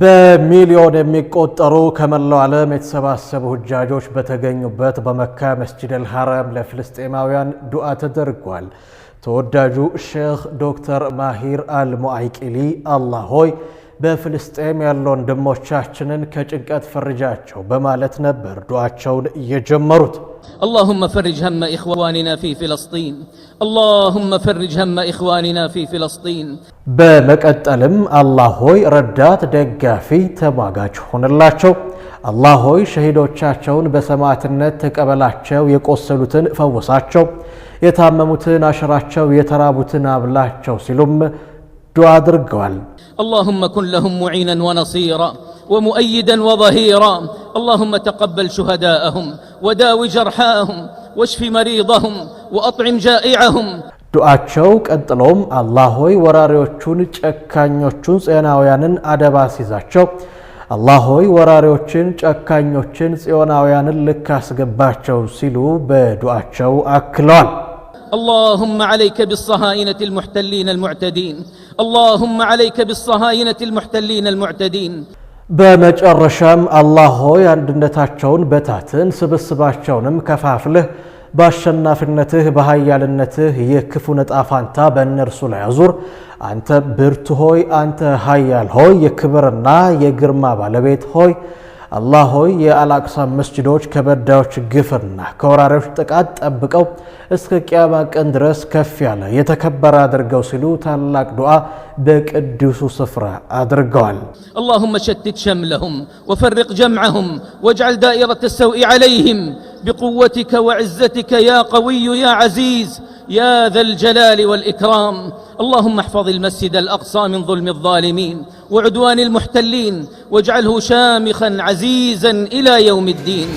በሚሊዮን የሚቆጠሩ ከመላው ዓለም የተሰባሰቡ ሁጃጆች በተገኙበት በመካ መስጂድ አልሐራም ለፍልስጤማውያን ዱዓ ተደርጓል። ተወዳጁ ሼኽ ዶክተር ማሂር አልሙዓይቂሊ አላህ ሆይ በፍልስጤም ያሉ ወንድሞቻችንን ከጭንቀት ፈርጃቸው በማለት ነበር ዱዓቸውን የጀመሩት። اللهم فرج هم إخواننا في فلسطين اللهم فرج هم إخواننا في فلسطين በመቀጠልም አላህ ሆይ ረዳት ደጋፊ ተሟጋች ሆነላቸው። አላህ ሆይ ሸሂዶቻቸውን በሰማዕትነት ተቀበላቸው፣ የቆሰሉትን ፈወሳቸው፣ የታመሙትን አሽራቸው፣ የተራቡትን አብላቸው ሲሉም ዱዓ አድርገዋል። اللهم كن لهم معينا ونصيرا ومؤيدا وظهيرا اللهم تقبل شهداءهم وداو جرحاهم واشف مريضهم وأطعم جائعهم ዱዓቸው ቀጥሎም አላህ ሆይ ወራሪዎቹን ጨካኞቹን ጽዮናውያንን አደባ ሲዛቸው፣ አላህ ሆይ ወራሪዎችን ጨካኞችን ጽዮናውያንን ልክ አስገባቸው ሲሉ በዱዓቸው አክለዋል። اللهم عليك بالصهاينة المحتلين المعتدين اللهم عليك بالصهاينة المحتلين المعتدين በመጨረሻም አላህ ሆይ አንድነታቸውን በታትን ስብስባቸውንም ከፋፍለህ በአሸናፊነትህ በኃያልነትህ የክፉን ዕጣ ፋንታ በእነርሱ ላይ አዙር። አንተ ብርቱ ሆይ፣ አንተ ኃያል ሆይ፣ የክብርና የግርማ ባለቤት ሆይ አላህ ሆይ የአልአቅሳ መስጂዶች ከበዳዮች ግፍና ከወራሪዎች ጥቃት ጠብቀው እስከ ቂያማ ቀን ድረስ ከፍ ያለ የተከበረ አድርገው ሲሉ ታላቅ ዱዓ በቅዱሱ ስፍራ አድርገዋል። اللهم شتت شملهم وفرق جمعهم واجعل دائرة السوء عليهم بقوتك وعزتك يا قوي يا عزيز يا ذا الجلال والإكرام اللهم احفظ المسجد الأقصى من ظلم الظالمين وعدوان المحتلين واجعله شامخا عزيزا إلى يوم الدين.